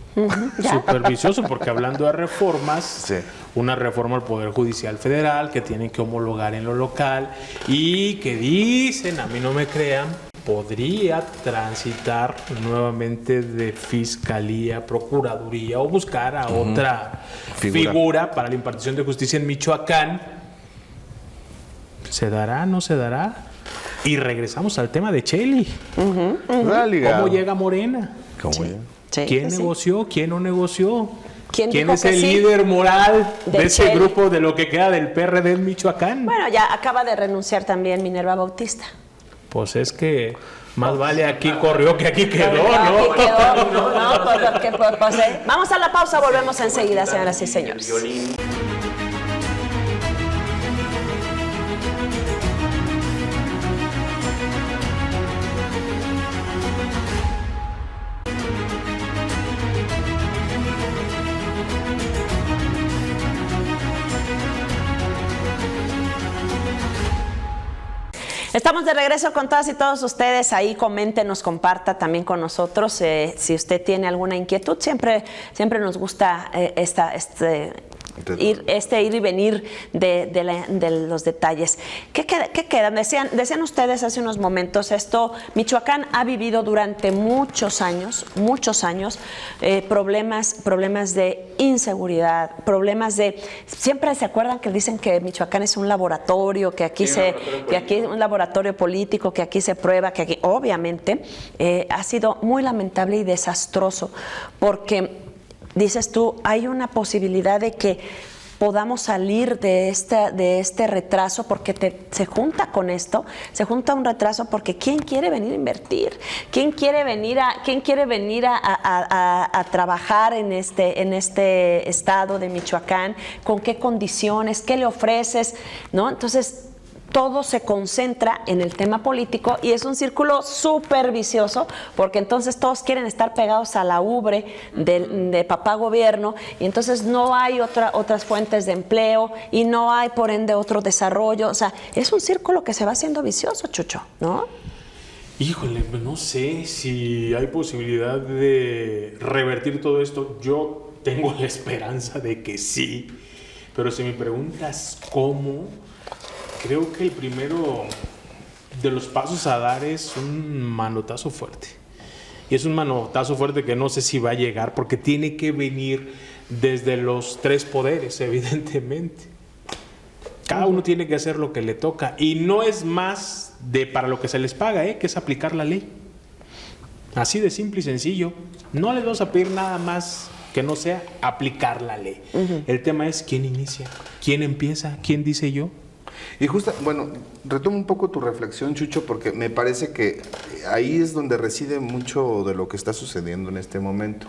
Súper vicioso, porque hablando de reformas, sí. Una reforma al Poder Judicial Federal que tienen que homologar en lo local y que dicen, a mí no me crean, podría transitar nuevamente de Fiscalía, Procuraduría o buscar a otra figura para la impartición de justicia en Michoacán. ¿Se dará? ¿No se dará? Y regresamos al tema de Chely. ¿Cómo llega Morena? Sí, ¿Quién negoció? ¿Quién no negoció? ¿Quién es el sí? líder moral de ese Chely. grupo de lo que queda del PRD en Michoacán? Bueno, ya acaba de renunciar también Minerva Bautista. Pues es que más vale aquí corrió que aquí quedó, ¿no? Aquí quedó, Vamos a la pausa, volvemos enseguida, señoras y señores. Estamos de regreso con todas y todos ustedes. Ahí comente, nos comparta también con nosotros. Si usted tiene alguna inquietud, siempre nos gusta ir y venir de los detalles. ¿Qué quedan? Decían ustedes hace unos momentos, Michoacán ha vivido durante muchos años, problemas de inseguridad, siempre se acuerdan que dicen que Michoacán es un laboratorio, que aquí es un laboratorio político, que aquí se prueba, que aquí, obviamente, ha sido muy lamentable y desastroso, porque dices tú, hay una posibilidad de que podamos salir de este retraso, porque se junta con esto, se junta un retraso porque ¿quién quiere venir a invertir? ¿Quién quiere venir a trabajar en este estado de Michoacán? ¿Con qué condiciones? ¿Qué le ofreces? ¿No? Entonces, todo se concentra en el tema político y es un círculo súper vicioso, porque entonces todos quieren estar pegados a la ubre de papá gobierno, y entonces no hay otras fuentes de empleo y no hay por ende otro desarrollo. O sea, es un círculo que se va haciendo vicioso, Chucho, ¿no? Híjole, no sé si hay posibilidad de revertir todo esto. Yo tengo la esperanza de que sí, pero si me preguntas cómo, creo que el primero de los pasos a dar es un manotazo fuerte. Y es un manotazo fuerte que no sé si va a llegar, porque tiene que venir desde los tres poderes, evidentemente. Cada uno tiene que hacer lo que le toca. Y no es más para lo que se les paga, que es aplicar la ley. Así de simple y sencillo. No les vamos a pedir nada más que no sea aplicar la ley. El tema es quién inicia, quién empieza, quién dice yo. Y justo, retomo un poco tu reflexión, Chucho, porque me parece que ahí es donde reside mucho de lo que está sucediendo en este momento.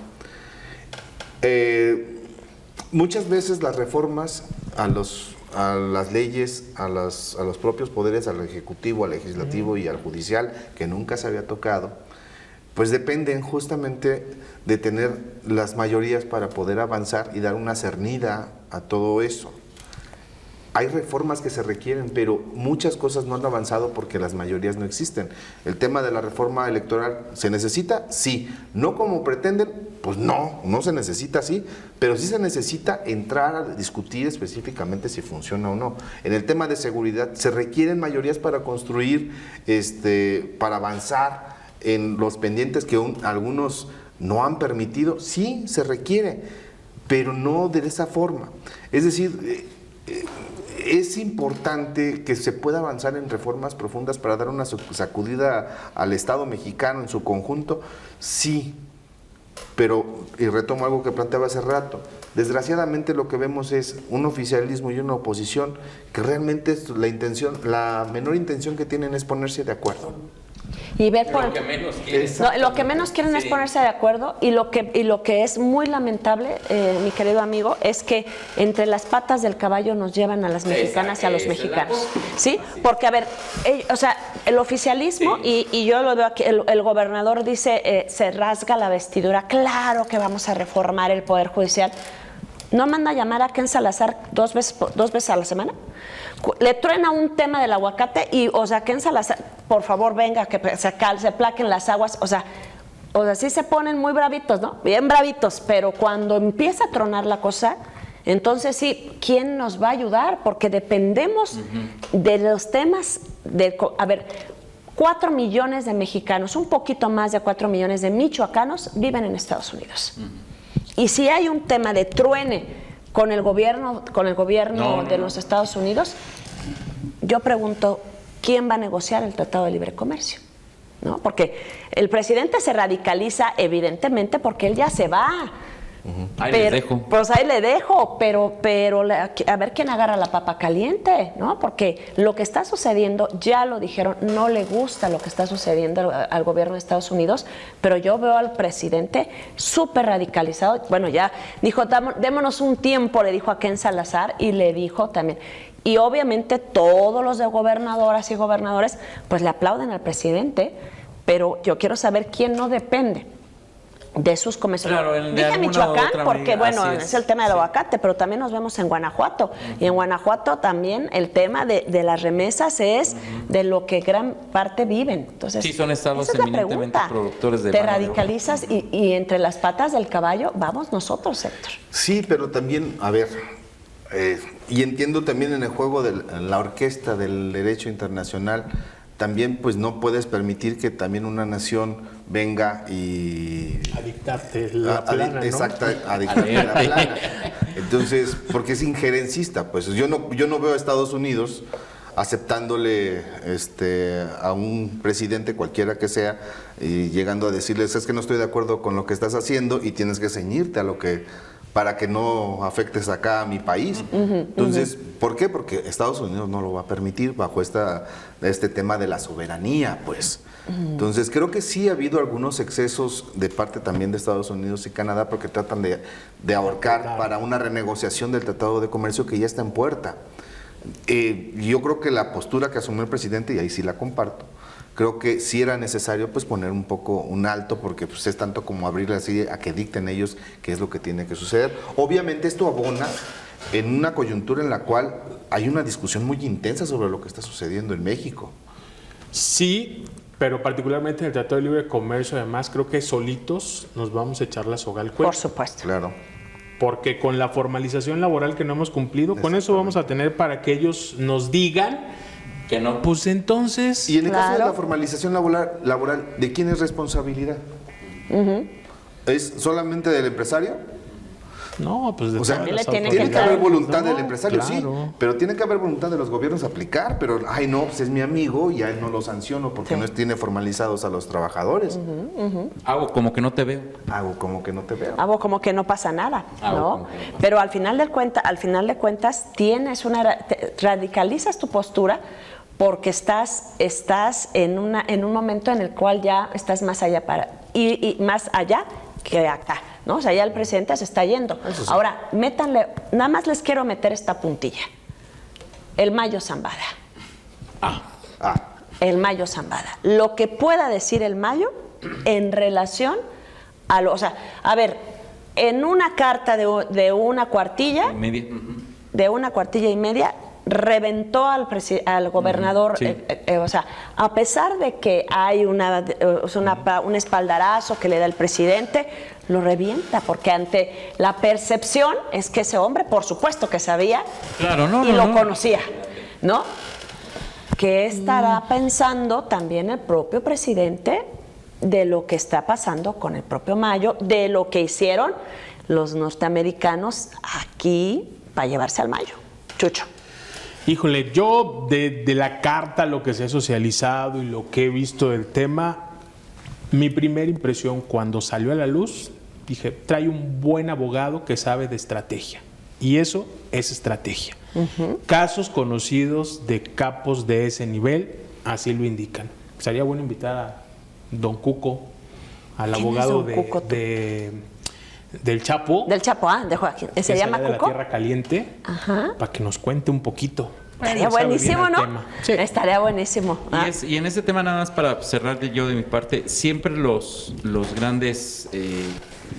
Muchas veces las reformas a las leyes, a los propios poderes, al Ejecutivo, al Legislativo y al Judicial, que nunca se había tocado, pues dependen justamente de tener las mayorías para poder avanzar y dar una cernida a todo eso. Hay reformas que se requieren, pero muchas cosas no han avanzado porque las mayorías no existen. El tema de la reforma electoral, ¿se necesita? Sí. ¿No como pretenden? Pues no se necesita así, pero sí se necesita entrar a discutir específicamente si funciona o no. En el tema de seguridad, ¿se requieren mayorías para construir, para avanzar en los pendientes que algunos no han permitido? Sí, se requiere, pero no de esa forma. Es decir, es importante que se pueda avanzar en reformas profundas para dar una sacudida al Estado mexicano en su conjunto, sí, pero, y retomo algo que planteaba hace rato, desgraciadamente lo que vemos es un oficialismo y una oposición que realmente la menor intención que tienen es ponerse de acuerdo. Y ver por Lo que menos quieren. No, lo que menos quieren es ponerse de acuerdo, y lo que es muy lamentable, mi querido amigo, es que entre las patas del caballo nos llevan a las mexicanas y a los mexicanos, ¿sí? Porque, a ver, el oficialismo, y yo lo veo aquí, el gobernador dice, se rasga la vestidura, claro que vamos a reformar el Poder Judicial. ¿No manda a llamar a Ken Salazar dos veces a la semana? Le truena un tema del aguacate y, Ken Salazar, por favor, venga, que se aplaquen las aguas. O sea, sí se ponen muy bravitos, ¿no? Bien bravitos, pero cuando empieza a tronar la cosa, entonces sí, ¿quién nos va a ayudar? Porque dependemos de los temas a ver, 4 millones de mexicanos, un poquito más de 4 millones de michoacanos viven en Estados Unidos. Y si hay un tema de truene con el gobierno de los Estados Unidos, yo pregunto, ¿quién va a negociar el Tratado de Libre Comercio? ¿No? Porque el presidente se radicaliza evidentemente porque él ya se va. Ahí les dejo. Pues ahí le dejo, pero a ver quién agarra la papa caliente, ¿no? Porque lo que está sucediendo, ya lo dijeron, no le gusta lo que está sucediendo al gobierno de Estados Unidos, pero yo veo al presidente súper radicalizado. Bueno, ya dijo, démonos un tiempo, le dijo a Ken Salazar, y le dijo también. Y obviamente todos los de gobernadoras y gobernadores pues le aplauden al presidente, pero yo quiero saber quién no depende de sus comercios. Claro, dije Michoacán porque, bueno, es el tema del aguacate, pero también nos vemos en Guanajuato. Y en Guanajuato también el tema de las remesas es de lo que gran parte viven. Entonces, sí, son estados esa es la eminentemente pregunta. productores de Te mano de obra. radicalizas y entre las patas del caballo vamos nosotros, Héctor. Sí, pero también, a ver, y entiendo también en el juego de la orquesta del derecho internacional, también pues no puedes permitir que también una nación venga y A dictarte la plana, ¿no? Exacto, a dictarte la plana. Entonces, porque es injerencista, pues yo no veo a Estados Unidos aceptándole a un presidente cualquiera que sea y llegando a decirles, es que no estoy de acuerdo con lo que estás haciendo y tienes que ceñirte a lo que, para que no afectes acá a mi país. Entonces, ¿por qué? Porque Estados Unidos no lo va a permitir bajo este tema de la soberanía, pues. Entonces, creo que sí ha habido algunos excesos de parte también de Estados Unidos y Canadá porque tratan de ahorcar para una renegociación del Tratado de Comercio que ya está en puerta. Yo creo que la postura que asumió el presidente, y ahí sí la comparto, creo que sí era necesario pues poner un poco un alto porque pues, es tanto como abrirle así a que dicten ellos qué es lo que tiene que suceder. Obviamente esto abona en una coyuntura en la cual hay una discusión muy intensa sobre lo que está sucediendo en México. Sí, pero particularmente en el Tratado de Libre Comercio, además, creo que solitos nos vamos a echar la soga al cuello. Por supuesto. Claro. Porque con la formalización laboral que no hemos cumplido, con eso vamos a tener para que ellos nos digan Que no. pues entonces... Y en el caso de Claro. la formalización laboral, ¿de quién es responsabilidad? ¿Es solamente del empresario? No, pues de O sea, todas las tiene Tiene que haber autoridades, voluntad ¿no? del empresario, sí, Claro. pero tiene que haber voluntad de los gobiernos a aplicar, pero, ay no, pues es mi amigo y a él no lo sanciono porque no tiene formalizados a los trabajadores. Hago como que no te veo. Hago como que no te veo. Hago como que no pasa nada, Hago ¿no? como que no pasa. Pero al final de cuentas radicalizas tu postura porque estás en un momento en el cual ya estás más allá y más allá que acá, ¿no? O sea, ya el presidente se está yendo. Eso sí. Ahora, nada más les quiero meter esta puntilla. El Mayo Zambada. Ah, El Mayo Zambada. Lo que pueda decir el Mayo en relación a lo, o sea, a ver, en una carta de una cuartilla, Media. de una cuartilla y media, reventó al gobernador, Sí. o sea, a pesar de que hay un espaldarazo que le da el presidente, lo revienta, porque ante la percepción es que ese hombre, por supuesto que sabía, Claro, no, y no, lo no. conocía, ¿no? ¿Qué estará pensando también el propio presidente de lo que está pasando con el propio Mayo, de lo que hicieron los norteamericanos aquí para llevarse al Mayo? Chucho. Híjole, yo de la carta, lo que se ha socializado y lo que he visto del tema, mi primera impresión cuando salió a la luz, dije, trae un buen abogado que sabe de estrategia. Y eso es estrategia. Casos conocidos de capos de ese nivel, así lo indican. Sería bueno invitar a don Cuco, al ¿Quién abogado es don Cuco, tú? del Chapo. Del Chapo, ¿de Joaquín? ¿Se que llama allá de la Cuco? Tierra Caliente, Ajá. para que nos cuente un poquito. Estaría Él sabe buenísimo, bien el ¿no? tema. Sí. Estaría buenísimo. Ah. Y en ese tema, nada más para cerrar yo de mi parte, siempre los grandes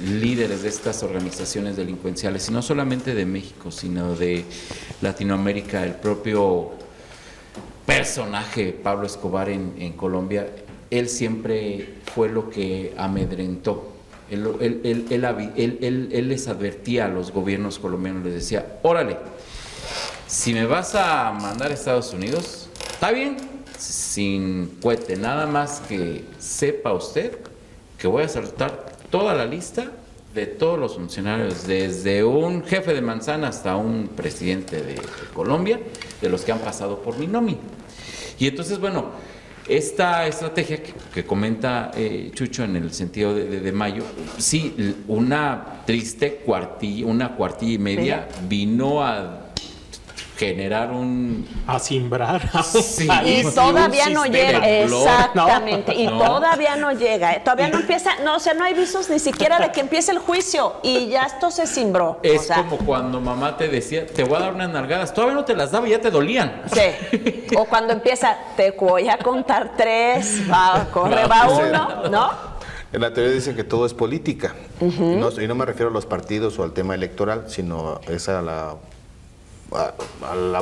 líderes de estas organizaciones delincuenciales, y no solamente de México, sino de Latinoamérica, el propio personaje Pablo Escobar en Colombia, él siempre fue lo que amedrentó. Él les advertía a los gobiernos colombianos, les decía, órale, si me vas a mandar a Estados Unidos, está bien, sin cohete, nada más que sepa usted que voy a saltar toda la lista de todos los funcionarios, desde un jefe de manzana hasta un presidente de Colombia, de los que han pasado por mi nómina. Y entonces, bueno, esta estrategia que comenta Chucho en el sentido de Mayo, sí, una triste cuartilla y media vino a generar un... A simbrar. Sí. Y un todavía no sistema llega, blog, exactamente, y ¿no? todavía no llega, todavía no empieza, no, o sea, no hay visos ni siquiera de que empiece el juicio y ya esto se cimbró. Es o sea, como cuando mamá te decía, te voy a dar unas nalgadas, todavía no te las daba y ya te dolían. sí, o cuando empieza, te voy a contar 3, va 1, ¿no? En la teoría dicen que todo es política. Y no me refiero a los partidos o al tema electoral, sino es a la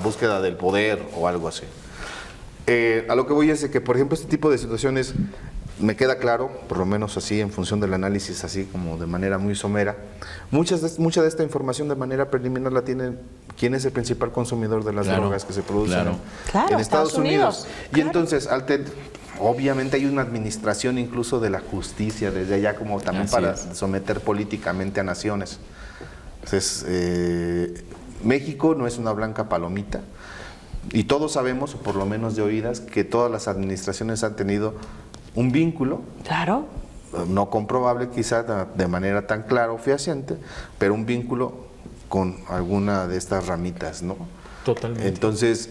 búsqueda del poder o algo así. A lo que voy es de que, por ejemplo, este tipo de situaciones me queda claro, por lo menos así, en función del análisis, así como de manera muy somera, mucha de esta información de manera preliminar la tienen quién es el principal consumidor de las drogas que se producen Claro, en Estados Unidos. Y claro. entonces, obviamente hay una administración incluso de la justicia desde allá como también Así para es. someter políticamente a naciones. Entonces, México no es una blanca palomita y todos sabemos, o por lo menos de oídas, que todas las administraciones han tenido un vínculo, Claro. no comprobable quizá de manera tan clara o fehaciente, pero un vínculo con alguna de estas ramitas, ¿no? Totalmente. Entonces,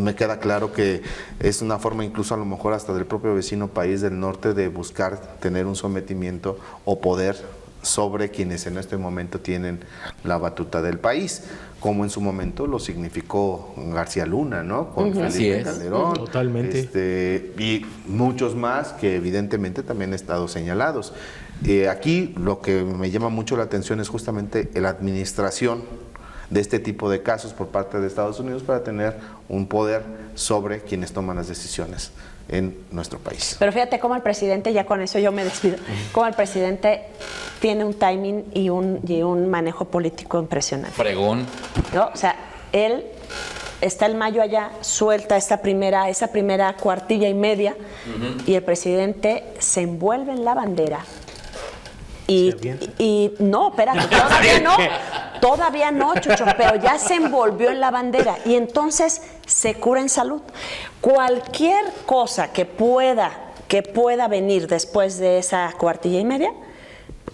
me queda claro que es una forma incluso a lo mejor hasta del propio vecino país del norte de buscar tener un sometimiento o poder sobre quienes en este momento tienen la batuta del país, como en su momento lo significó García Luna, ¿no? Con Así Felipe es. Calderón. Totalmente. Y muchos más que evidentemente también han estado señalados. Aquí lo que me llama mucho la atención es justamente la administración de este tipo de casos por parte de Estados Unidos para tener un poder sobre quienes toman las decisiones en nuestro país. Pero fíjate cómo el presidente, ya con eso yo me despido, cómo el presidente tiene un timing y un manejo político impresionante, Fregón. ¿no? O sea, él está el Mayo allá, suelta esa primera cuartilla y media y el presidente se envuelve en la bandera. Y no, espérate, todavía no, Chucho, pero ya se envolvió en la bandera y entonces se cura en salud. Cualquier cosa que pueda venir después de esa cuartilla y media,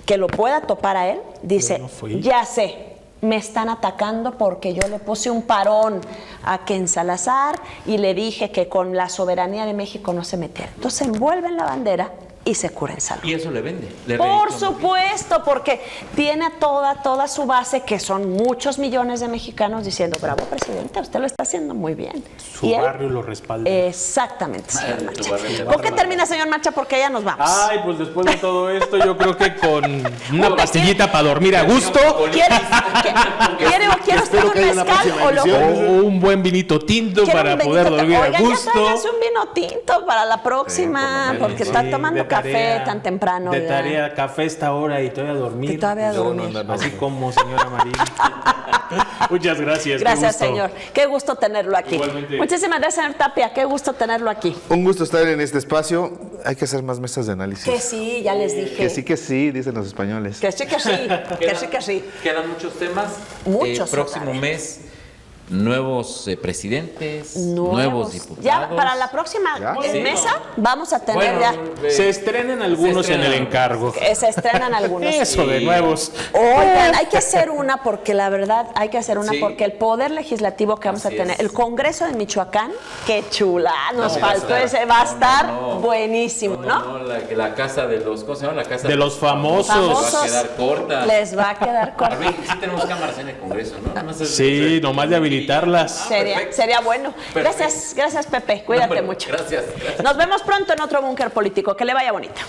que lo pueda topar a él, dice, ya sé, me están atacando porque yo le puse un parón a Ken Salazar y le dije que con la soberanía de México no se metiera. Entonces se envuelve en la bandera y se cura en salud. Y eso le vende. Por supuesto, porque tiene toda su base, que son muchos millones de mexicanos diciendo, bravo presidente, usted lo está haciendo muy bien. Su barrio lo respalda. Exactamente, señor Macha. ¿Con qué termina, señor Macha? Porque ya nos vamos. Ay, pues después de todo esto, yo creo que con una pastillita para dormir a gusto. ¿Quiere usted un mezcal O un buen vinito tinto para poder dormir a gusto. Ya tráigase un vino tinto para la próxima, porque está tomando café tan temprano. De tarea, café a esta hora y todavía a dormir. Así como señora María. Muchas gracias. Gracias, señor. Qué gusto tenerlo aquí. Igualmente. Muchísimas gracias, señor Tapia. Qué gusto tenerlo aquí. Un gusto estar en este espacio. Hay que hacer más mesas de análisis. Que sí, ya les dije. Que sí, dicen los españoles. Que sí, que sí. Quedan muchos temas. Muchos. Próximo otra vez. mes, nuevos presidentes, nuevos diputados. Ya para la próxima mesa vamos a tener Se estrenan algunos en el encargo. se estrenan algunos. Eso de nuevos. Oigan, hay que hacer una porque la verdad hay que hacer una Sí. porque el poder legislativo que vamos Así a tener, es. el Congreso de Michoacán, qué chula, nos No, faltó va a estar- ese, va a estar no. buenísimo, ¿no? La casa de los, ¿cómo se llama? La casa De los famosos. Les va a quedar corta. Les va a quedar corta. Arvin, sí tenemos cámaras en el Congreso, ¿no? Nada más es- Sí, nomás de habilitarlas. perfecto. Sería bueno. Perfecto. Gracias Pepe, cuídate Bueno, mucho. Gracias. Nos vemos pronto en otro búnker político, que le vaya bonito.